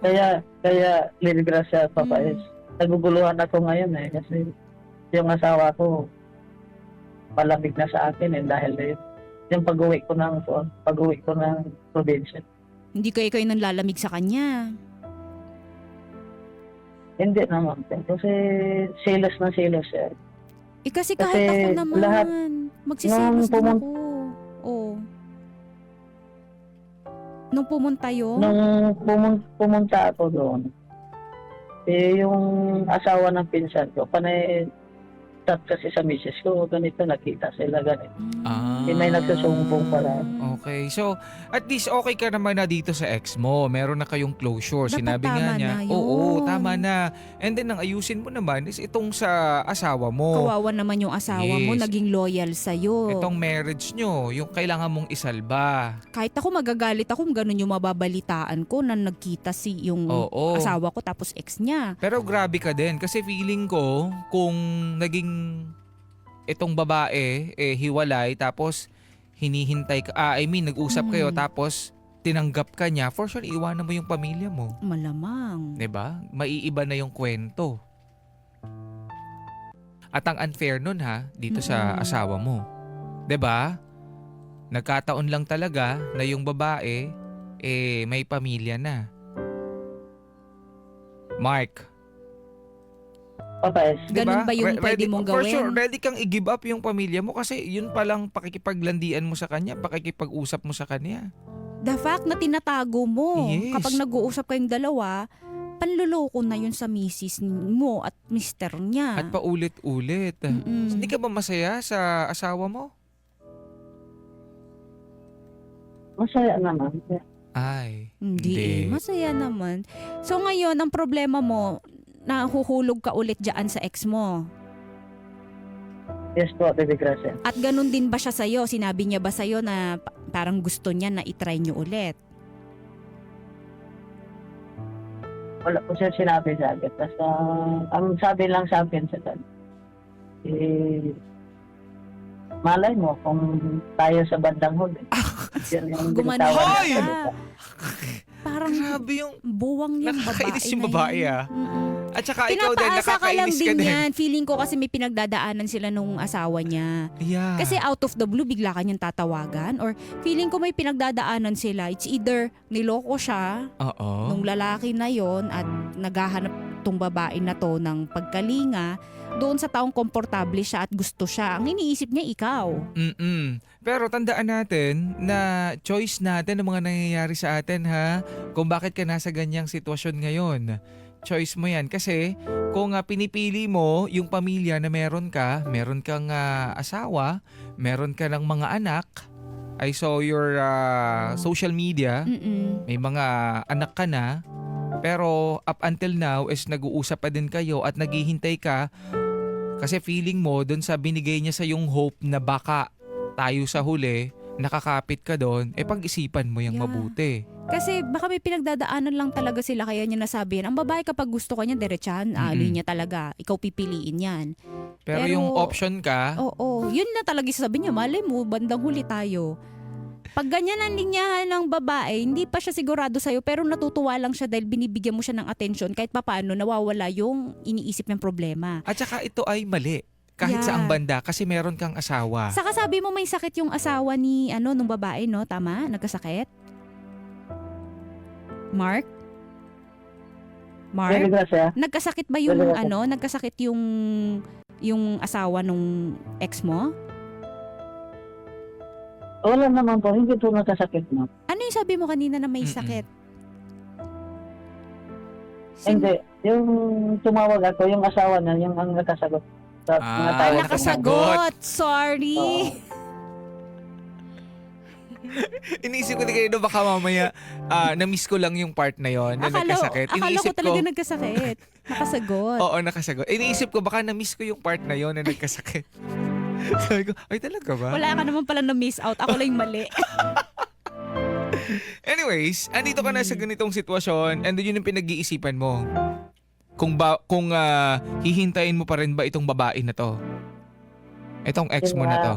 Kaya Liligrasya, papayas. Naguguluhan ako ngayon kasi yung asawa ko malamig na sa akin dahil yung pag-uwi ko ng probinsya. Hindi kayo nang lalamig sa kanya. Hindi naman. Kasi silos na silos siya. Kasi Kasi kahit ako naman, lahat- magsisilos din nung ako. Oo. Nung pumunta yun, Nung pumunta ako doon, yung asawa ng pinsan ko, panay chat kasi sa misis ko, ganito, nakita sila, ganito. Ah. May nagsusumbong pala. Okay. So, at least okay ka naman na dito sa ex mo. Meron na kayong closure. Dapat Sinabi nga tama niya. na yun. Oo, tama na. And then, ang ayusin mo naman is itong sa asawa mo. kawawa naman yung asawa mo, Yes. naging loyal sa'yo. Itong marriage nyo, yung kailangan mong isalba. Kahit ako magagalit ako kung ganun yung mababalitaan ko na nagkita yung Oo. asawa ko tapos ex niya. Pero grabe ka din kasi feeling ko kung naging itong babae hiwalay tapos hinihintay ka, nag-usap kayo tapos tinanggap ka niya, for sure iwanan mo yung pamilya mo. Malamang. 'Di ba? Maiiba na yung kwento. At ang unfair nun dito sa asawa mo. 'Di ba? Nagkataon lang talaga na yung babae may pamilya na. Mark, Papayas. Ganun ba yung pwede mong For gawin? sure, ready kang i-give up yung pamilya mo kasi yun palang pakikipaglandian mo sa kanya, pakikipag-usap mo sa kanya. The fact na tinatago mo, Yes. kapag nag-uusap kayong dalawa, panluloko na yun sa misis mo at mister niya. At paulit-ulit. Mm-mm. Hindi ka ba masaya sa asawa mo? Masaya naman. Ay, Hindi. Masaya naman. So ngayon, ang problema mo, nahuhulog ka ulit dyan sa ex mo. Yes po, Liligrasya. At ganun din ba siya sa'yo? Sinabi niya ba sa'yo na parang gusto niya na itry niyo ulit? Wala po siya sinabi sa akin. Basta, ang sabi lang sa akin sa kanya, malay mo kung tayo sa bandang huli. Yan yung Gumanon binitawan Hoy! niya. ka. Parang grabe yung... buwang yung babae Nakakainis yung na babae, yun. ah. Mm-mm. At saka ikaw din, Pinapaasa ka lang nakakainis ka din din. yan. Feeling ko kasi may pinagdadaanan sila nung asawa niya. Yeah. Kasi out of the blue, bigla ka niyang tatawagan. Or feeling ko may pinagdadaanan sila. It's either niloko siya Oo. nung lalaki na yon at naghahanap tong babae na to ng pagkalinga, doon sa taong komportable siya at gusto siya. Ang iniisip niya ikaw. Pero tandaan natin na choice natin ang mga nangyayari sa atin ha. Kung bakit ka nasa ganyang sitwasyon ngayon. Choice mo yan. Kasi kung pinipili mo yung pamilya na meron kang asawa, meron ka ng mga anak, I saw your social media, may mga anak ka na, pero up until now is nag-uusap pa din kayo at naghihintay ka kasi feeling mo dun sa binigay niya sa yung hope na baka tayo sa huli, nakakapit ka doon, pag-isipan mo yung Yeah. mabuti. Kasi baka may pinagdadaanan lang talaga sila kaya niya nasabi yan. Ang babae kapag gusto ka niya, diretsahan, aaloy niya talaga. Ikaw pipiliin yan. Pero Pero- yung option ka, Oo, yun na talaga sasabi niya. Malay mo, bandang huli tayo. Pag ganyan ang linyahan ng babae, hindi pa siya sigurado sa'yo pero natutuwa lang siya dahil binibigyan mo siya ng atensyon kahit papaano nawawala yung iniisip ng problema. at saka ito ay mali. Kahit Yeah. saang banda kasi meron kang asawa. Saka sabi mo may sakit yung asawa ni nung babae, no? Tama? Nagkasakit? Mark? Very Mark? grasya. Nagkasakit ba yung Wala. nagkasakit yung asawa nung ex mo? Wala naman po, hindi po nakasakit na. Ano yung sabi mo kanina na may Mm-mm. sakit? Hindi, yung tumawag ako, yung asawa na, yung ang nakasagot. Sa mga Ah, tao. Nakasagot. Sorry. Oo. Iniisip ko din kayo baka mamaya na-miss ko lang yung part na yon na nagkasakit. Akala ko Iniisip talaga nagkasakit. Nakasagot. Oo, nakasagot. Iniisip ko baka na-miss ko yung part na yon na nagkasakit. Sabi ko, ay talaga ba? Wala ka naman pala na miss out. Ako lang yung mali. Anyways, andito ka na sa ganitong sitwasyon and yun yung pinag-iisipan mo. Kung hihintayin mo pa rin ba itong babae na to? Itong ex mo na to?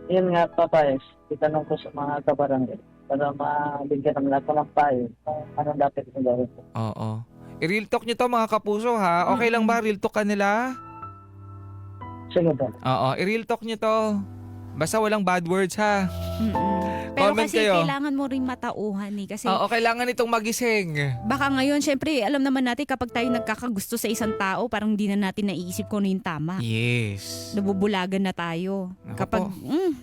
Yun nga, papayos. Itanong ko sa mga kabarangay para mabigyan ng lahat ng payo kung anong dapat kong gawin. Oo. I-real talk nyo to mga kapuso ha. Okay lang ba real talk ka nila? Sige po. Oo, i-real talk nyo to. Basta walang bad words ha. Mm-mm. Pero Comment kasi kayo. kailangan mo rin matauhan eh. Kasi Oo, kailangan itong magising. baka ngayon, syempre, alam naman natin kapag tayo nagkakagusto sa isang tao, parang hindi na natin naiisip kung ano yung tama. Yes. Nabubulagan na tayo. Ako Kapag po.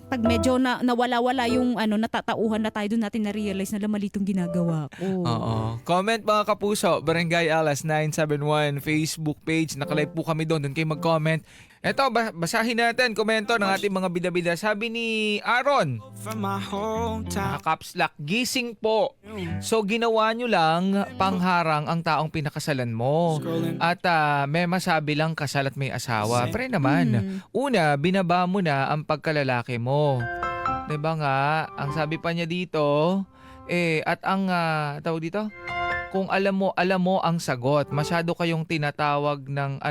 pag medyo nawala-wala yung natatauhan na tayo, doon natin na-realize na mali itong ginagawa ko. Oo. Comment mga kapuso, Barangay Alas 971 Facebook page. Nakalive po kami doon. Doon kayo mag-comment. Eto, basahin natin komento ng ating mga bida-bida. Sabi ni Aaron, caps lock, gising po. So ginawa nyo lang pangharang ang taong pinakasalan mo. At may masabi lang kasal at may asawa. Pre naman. Una, binaba mo na ang pagkalalaki mo. Diba nga, ang sabi pa niya dito, at ang tawag dito, kung alam mo ang sagot. Masyado kayong tinatawag ng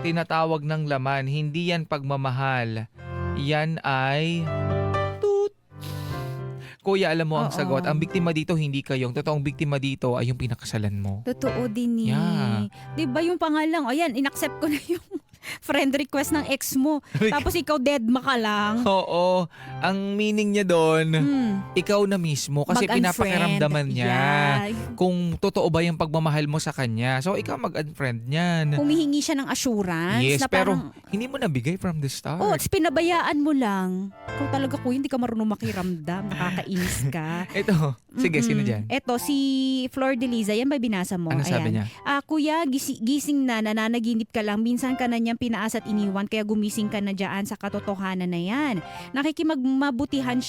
tinatawag ng laman. Hindi yan pagmamahal. Yan ay toot. Kuya, alam mo ang Oo. sagot. Ang biktima dito hindi kayong. Totoong biktima dito ay yung pinakasalan mo. Totoo din eh. Yeah. Diba yung pangalan, ayan, inaccept ko na yung friend request ng ex mo. Tapos ikaw deadma ka lang. Oo. Ang meaning niya doon, ikaw na mismo. Kasi Mag-unfriend. pinapakiramdaman niya Yeah. kung totoo ba yung pagmamahal mo sa kanya. So, ikaw mag-unfriend niyan. Humihingi siya ng assurance. Yes, na pero parang, hindi mo nabigay from the start. tapos pinabayaan mo lang. Kung talaga kuya, hindi ka marunong makiramdam. Nakakainis ka. Ito. Sige, sino dyan? Eto, si Flor de Liza. Yan ba binasa mo? Ano sabi niya? Kuya, gising na, nananaginip ka lang. Minsan ka na niyang pinaas at iniwan, kaya gumising ka na dyan sa katotohanan na yan. Nakikipagmabutihan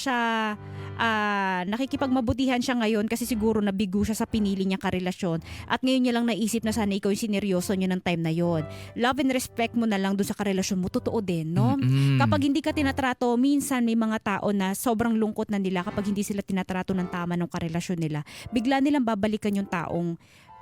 siya ngayon kasi siguro nabigo siya sa pinili niya karelasyon. At ngayon niya lang naisip na sana ikaw yung sineryoso niya ng time na yon. Love and respect mo na lang dun sa karelasyon mo. Totoo din, no? Mm-mm. Kapag hindi ka tinatrato, minsan may mga tao na sobrang lungkot na nila kapag hindi sila tinatrato ng tama ng karelasyon nila. Bigla nilang babalikan yung taong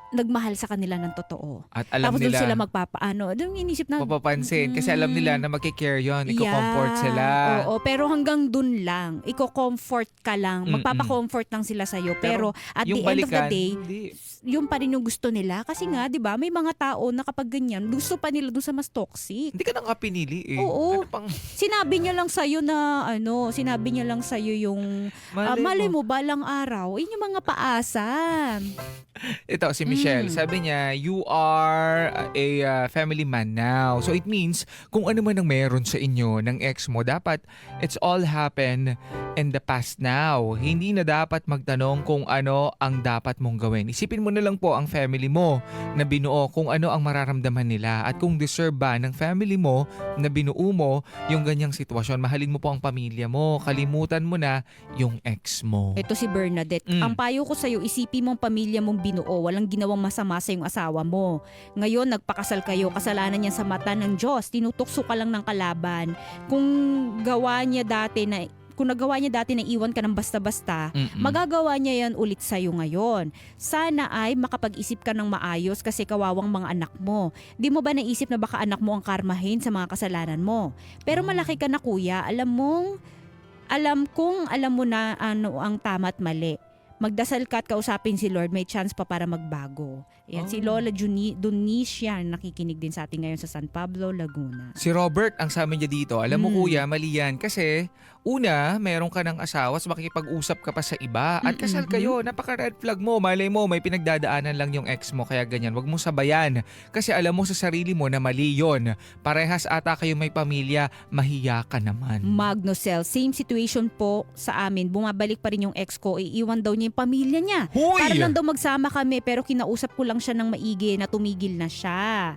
nagmahal sa kanila ng totoo. At alam Tapos doon nila, sila magpapaano. Doon inisip na, mapapansin. Kasi alam nila na magkikare yun. Iko-comfort sila. Oo, pero hanggang dun lang. Iko-comfort ka lang. Mm-mm. Magpapa-comfort lang sila sa'yo. Pero at Yung the end of the balikan, day, hindi. yun pa rin yung gusto nila. Kasi nga, di ba, may mga tao na kapag ganyan, gusto pa nila dun sa mas toxic. Hindi ka na nga pinili eh. Oo. Ano pang Sinabi niya lang sa'yo na, sinabi niya lang sa'yo yung, malay mo, balang araw, yun yung mga paasa. Ito, si Michelle, sabi niya, you are a family man now. So it means, kung ano man ang meron sa inyo ng ex mo, dapat it's all happen in the past now. Hindi na dapat magtanong kung ano ang dapat mong gawin. Isipin mo na lang po ang family mo na binuo, kung ano ang mararamdaman nila at kung deserve ba ng family mo na binuo mo yung ganyang sitwasyon. Mahalin mo po ang pamilya mo. Kalimutan mo na yung ex mo. Ito si Bernadette. Ang payo ko sa'yo, isipin mong pamilya mong binuo. Walang ginawang masama sa yung asawa mo. Ngayon, nagpakasal kayo. Kasalanan niya sa mata ng Diyos. Tinutukso ka lang ng kalaban. Kung nagawa niya dati na iwan ka ng basta-basta, magagawa niya yan ulit sa'yo ngayon. Sana ay makapag-isip ka ng maayos kasi kawawang mga anak mo. Di mo ba naisip na baka anak mo ang karmahin sa mga kasalanan mo? Pero malaki ka na kuya, alam mo na ano ang tama at mali. Magdasal ka at kausapin si Lord, may chance pa para magbago. Ayan, si Lola Dunicia nakikinig din sa atin ngayon sa San Pablo, Laguna. Si Robert, ang sabi niya dito, alam mo kuya, mali yan. Kasi, una, meron ka ng asawa, so makikipag-usap ka pa sa iba. At kasal kayo, napaka-red flag mo. Malay mo, may pinagdadaanan lang yung ex mo, kaya ganyan. Huwag mo sabayan. Kasi alam mo sa sarili mo na mali yon. Parehas ata kayo may pamilya, mahiya ka naman. Magnocel, same situation po sa amin. Bumabalik pa rin yung ex ko, iiwan daw niya yung pamilya niya. Huy! Para lang daw magsama kami, pero kinausap ko lang siya ng maigi na tumigil na siya.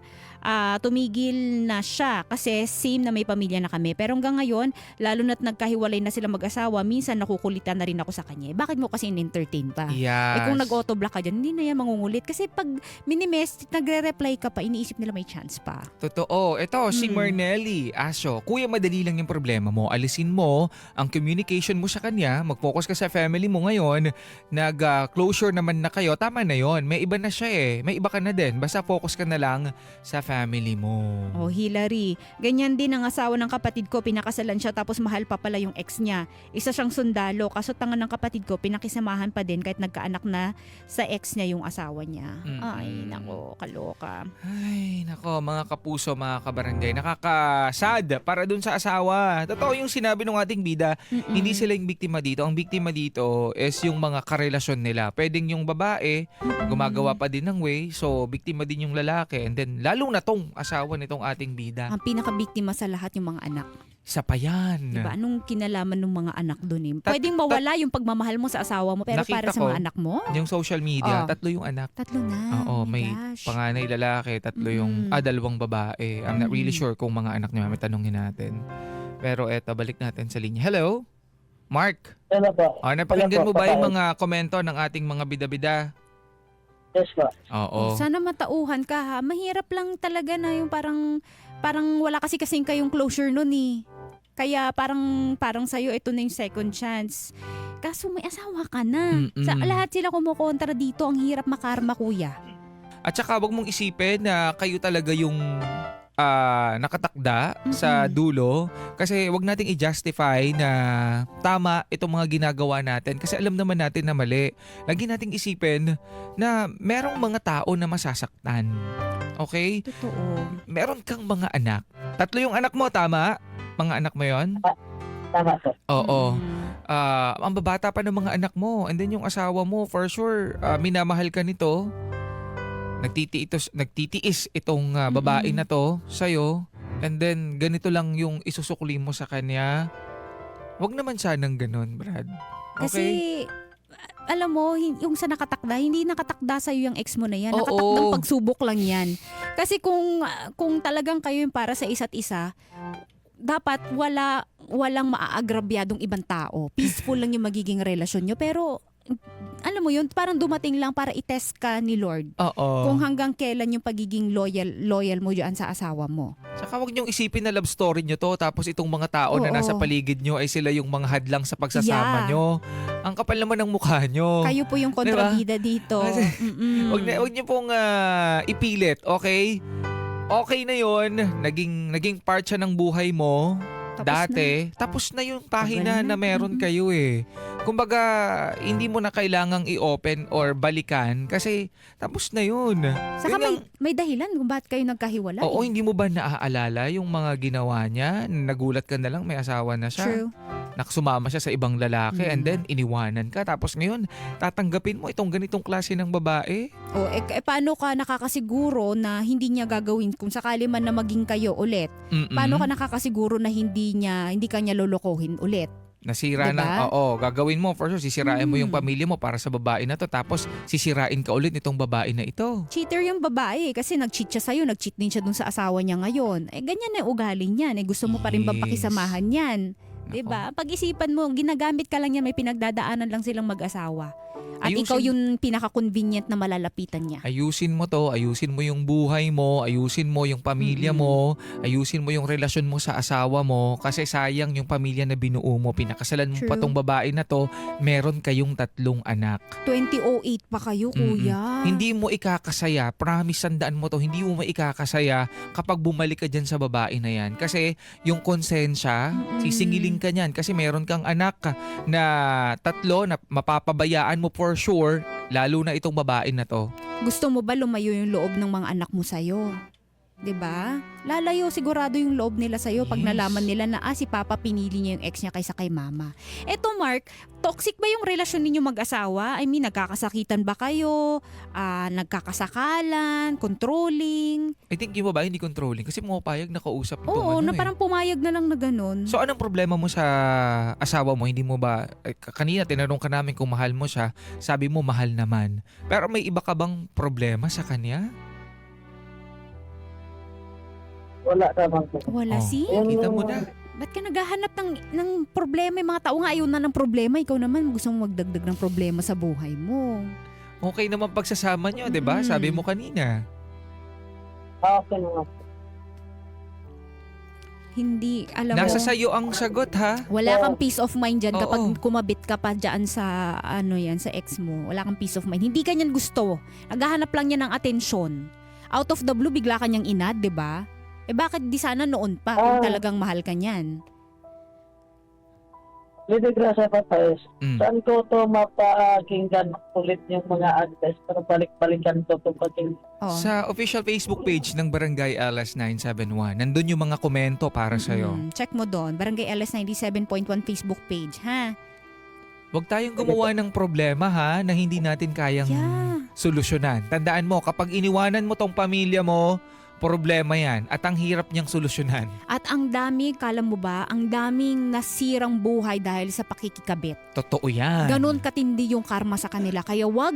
Kasi same na may pamilya na kami. Pero hanggang ngayon, lalo na't nagkahiwalay na sila mag-asawa, minsan nakukulitan na rin ako sa kanya. Bakit mo kasi in-entertain pa? Yes. Kung nag-autoblock ka dyan, hindi na yan mangungulit. Kasi pag minimess, nagre-reply ka pa, iniisip nila may chance pa. Totoo. Ito, si Marnelli. Asyo, kuya, madali lang yung problema mo. Alisin mo ang communication mo sa kanya. Mag-focus ka sa family mo ngayon. Nag-closure naman na kayo. Tama na yon. May iba na siya eh. May iba ka na din. Basta focus ka na lang sa family mo. Oh, Hillary. Ganyan din ang asawa ng kapatid ko. Pinakasalan siya tapos mahal pa pala yung ex niya. Isa siyang sundalo. Kaso tangan ng kapatid ko, pinakisamahan pa din kahit nagkaanak na sa ex niya yung asawa niya. Ay, nako, kaloka. Ay, nako, mga kapuso, mga kabarangay. Nakaka-sad para dun sa asawa. Totoo yung sinabi ng ating bida. Hindi sila yung biktima dito. Ang biktima dito is yung mga karelasyon nila. Pwedeng yung babae, gumagawa pa din ng way. So, biktima din yung lalaki. And then, lalo na tong asawa nitong ating bida. Ang pinakabiktima sa lahat yung mga anak. Isa pa yan. Diba? Anong kinalaman ng mga anak doon eh? Pwedeng mawala yung pagmamahal mo sa asawa mo pero Nakita para sa ko, mga anak mo? Yung social media, 3 yung anak. 3 na. Oo, Oh my may gosh. panganay lalaki, 3 yung, 2 babae. I'm not really sure kung mga anak niya, may tanongin natin. Pero eto, balik natin sa linya. Hello? Mark? Ano po? Napakinggan mo Ano po, ba yung papayag? mga komento ng ating mga bida-bida? Yes po. Oo. Sana matauhan ka ha. Mahirap lang talaga na yung parang wala kasi kasing kayong closure nun eh. Kaya parang sa'yo ito na yung second chance. Kaso may asawa ka na. Sa lahat sila kumukontra dito, ang hirap makarma kuya. At saka wag mong isipin na kayo talaga yung nakatakda sa dulo. Kasi wag nating i-justify na tama itong mga ginagawa natin. Kasi alam naman natin na mali. Lagi nating isipin na merong mga tao na masasaktan. Okay? Totoo. Meron kang mga anak. 3 yung anak mo, tama? Mga anak mo yon? Tama po. Oo. Ang babata pa ng mga anak mo. And then yung asawa mo, for sure, minamahal ka nito. Nagtitiis itong babae na to sa'yo. And then, ganito lang yung isusukli mo sa kanya. Wag naman sanang ganun, Brad. Kasi, Okay? alam mo, yung sa nakatakda, hindi nakatakda sa'yo yung ex mo na yan. Oo. Nakatakdang pagsubok lang yan. Kasi kung talagang kayo yung para sa isa't isa, dapat walang maaagrabyadong ibang tao. Peaceful lang yung magiging relasyon nyo. Pero, alam mo yun, parang dumating lang para i-test ka ni Lord. Oo. Kung hanggang kailan yung pagiging loyal mo dyan sa asawa mo. Saka wag niyong isipin na love story niyo to, tapos itong mga tao na Oo. nasa paligid niyo ay sila yung mga hadlang sa pagsasama Yeah. niyo. Ang kapal naman ng mukha niyo. Kayo po yung kontrabida dito. Kasi, Mm-mm. Wag niyo pong ipilit, okay? Okay na yon, naging part siya ng buhay mo. dati, tapos na yung pahina Tagal na. na meron kayo eh. Kumbaga, hindi mo na kailangang i-open or balikan kasi tapos na yun. Saka Yun ang- may dahilan kung bakit kayo nagkahiwalay. Oo, hindi mo ba naaalala yung mga ginawa niya? Nagulat ka na lang, may asawa na siya. True. Naksumama siya sa ibang lalaki and then iniwanan ka. Tapos ngayon, tatanggapin mo itong ganitong klase ng babae? O, paano ka nakakasiguro na hindi niya gagawin kung sakali man na maging kayo ulit? Mm-mm. Paano ka nakakasiguro na hindi ka niya lolokohin ulit? Nasira Diba? ng, oo, gagawin mo for sure, sisirain mo yung Mm. pamilya mo para sa babae na to, tapos sisirain ka ulit nitong babae na ito. Cheater yung babae kasi nag-cheat siya sa'yo, nag-cheat din siya dun sa asawa niya ngayon. Ganyan na yung ugali niyan. Gusto mo pa rin ba Yes. pakisamahan yan? Nako. Diba? Pag-isipan mo, ginagamit ka lang niya, may pinagdadaanan lang silang mag-asawa. At Ayusin- ikaw yung pinaka-convenient na malalapitan niya. Ayusin mo to, ayusin mo yung buhay mo, ayusin mo yung pamilya mo, ayusin mo yung relasyon mo sa asawa mo kasi sayang yung pamilya na binuo mo, pinakasalan mo pa True. tong babae na to, meron kayong 3 anak. 2008 pa kayo, kuya. Hindi mo ikakasaya, promise, sandaan mo to, hindi mo maikakasaya kapag bumalik ka dyan sa babae na yan. Kasi yung konsensya, sisingilin ka niyan kasi meron kang anak na 3 na mapapabayaan mo for sure, lalo na itong babae na to. Gusto mo ba lumayo yung loob ng mga anak mo sa'yo? 'Di ba? Lalayo sigurado yung loob nila sa'yo pag Yes. nalaman nila na si Papa pinili niya yung ex niya kaysa kay Mama. Eto Mark, toxic ba yung relasyon ninyo mag-asawa? I mean, nagkakasakitan ba kayo? Nagkakasakalan? Controlling? I think yung babae hindi controlling kasi pumapayag na kausap itong Oo, ano na eh. parang pumayag na lang na ganun. So anong problema mo sa asawa mo? Hindi mo ba, kanina tinanong ka namin kung mahal mo siya, sabi mo mahal naman. Pero may iba ka bang problema sa kanya? Wala naman po. Wala Oh. si? Kita mo na. Ba't ka naghahanap ng problema? Yung mga tao nga ayaw na ng problema. Ikaw naman gusto mo magdagdag ng problema sa buhay mo. Okay naman pagsasama nyo, di ba? Mm. Sabi mo kanina. Okay naman po. Hindi, alam Nasa mo. sayo ang sagot ha. Wala kang peace of mind dyan kapag Oo. kumabit ka pa dyan sa sa ex mo. Wala kang peace of mind. Hindi ka niyan gusto. Naghahanap lang niya ng atensyon. Out of the blue, bigla ka niyang inad, di ba? Bakit di sana noon pa kung talagang mahal ka niyan? Hindi grasa pa tayo. Mm. Saan ko to mapakinggan ulit yung mga advice para balik-balikan to itong pagking. Oh. Sa official Facebook page ng Barangay LS 971, nandun yung mga komento para sa'yo. Check mo doon. Barangay LS 97.1 Facebook page, ha? Huwag tayong gumawa ng problema ha na hindi natin kayang Yeah. solusyonan. Tandaan mo, kapag iniwanan mo tong pamilya mo, problema yan at ang hirap niyang solusyonan. At ang dami, kala mo ba, ang daming nasirang buhay dahil sa pakikikabit. Totoo yan. Ganon katindi yung karma sa kanila. Kaya wag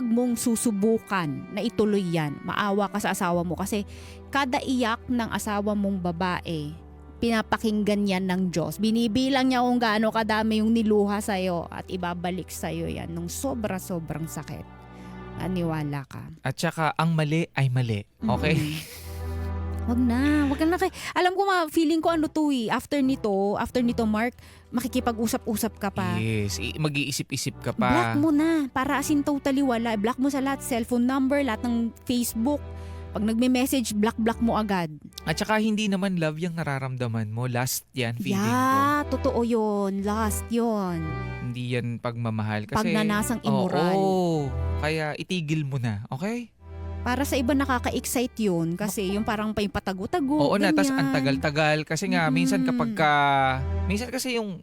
mong susubukan na ituloy yan. Maawa ka sa asawa mo kasi kada iyak ng asawa mong babae, pinapakinggan yan ng Diyos. Binibilang niya kung gaano kadami yung niluha sa'yo at ibabalik sa'yo yan nung sobra-sobrang sakit. Aniwala ka. At saka, ang mali ay mali. Okay? Wag na. Wag ka na. Alam ko feeling ko ano to eh. After nito Mark, makikipag-usap-usap ka pa. Yes. Mag-iisip-isip ka pa. Block mo na. Para as in totally wala. Block mo sa lahat. Cellphone number, lahat ng Facebook. Pag nagme-message, block mo agad. At saka, hindi naman love yung nararamdaman mo. Last yan, feeling ko. Yeah, totoo yun. Last yun. Hindi yan pagmamahal. Kasi, Pagnanasang immoral. Oo. Kaya itigil mo na. Okay? Para sa iba nakaka-excite yun. Kasi yung parang pa yung patago-tago. Oo na. Tas ganyan. ang tagal-tagal. Kasi nga, minsan kapag ka... Minsan kasi yung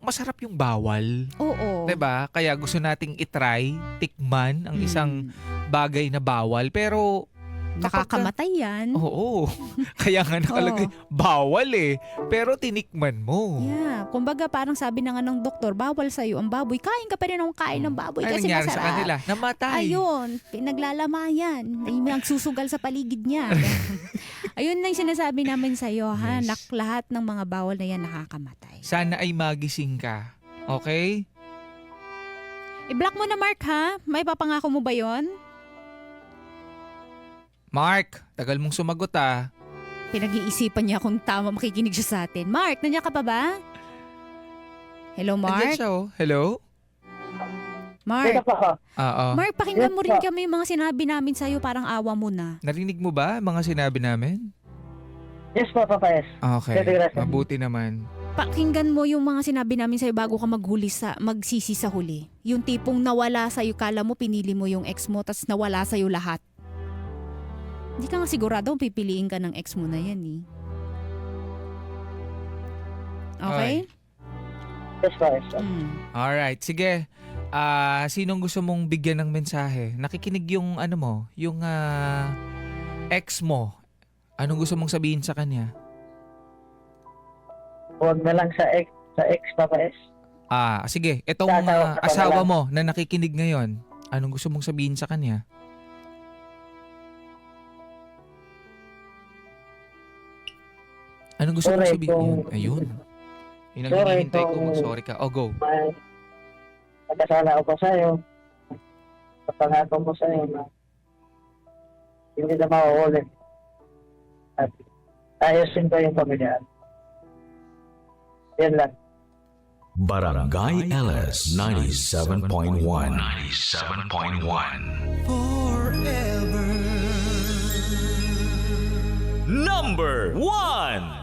masarap yung bawal. Oo. 'Di ba? Kaya gusto nating itry, tikman ang isang bagay na bawal. Pero Nakakamatay yan. oo. Kaya nga nakalagay, bawal eh. Pero tinikman mo. Yeah. Kumbaga parang sabi na nga ng doktor, bawal sa'yo ang baboy. Kain ka pa rin ng kain ng baboy Ano kasi nangyari masarap. sa kanila? Namatay. Ayun, pinaglalamayan. Ay, nagsusugal sa paligid niya. Ayun lang sinasabi namin sa'yo, ha? Yes. Lahat ng mga bawal na yan nakakamatay. Sana ay magising ka. Okay? I-block mo na, Mark, ha? May papangako mo ba yon? Mark, tagal mong sumagot ah. Pinag-iisipan niya kung tama makikinig siya sa atin. Mark, nandiyan ka pa ba? Hello, Andiyan Mark? siya oh. Hello? Kaya Mark? pa Oo. Mark, pakinggan mo Yes, rin po. kami yung mga sinabi namin sa'yo. Parang awa mo na. Narinig mo ba mga sinabi namin? Yes po, Papa S. Okay, Pwede ka na. mabuti naman. Pakinggan mo yung mga sinabi namin sa'yo bago ka magsisi sa huli. Yung tipong nawala sa'yo, kala mo pinili mo yung ex mo, tas nawala sa'yo lahat. Hindi ka nga sigurado kung pipiliin ka ng ex mo na yan eh. Okay? Yes po, yes po. Alright, sige. Sinong gusto mong bigyan ng mensahe? Nakikinig yung ano mo, yung ex mo. Anong gusto mong sabihin sa kanya? Huwag na lang sa ex, Papa S. Sige. Itong Sa asawa ka asawa na lang. mo na nakikinig ngayon, anong gusto mong sabihin sa kanya? Anong gusto mong Sorry sabihin? kung- Ayun. Yun ang Sorry hinihintay ko. kung- Mag-sorry ka. Go. Nagkasala ako pa sa'yo. Kapangako mo sa'yo na hindi na mauulit. At ayusin ko yung pamilya. Yan lang. Barangay LS 97.1. 97.1. Number 1.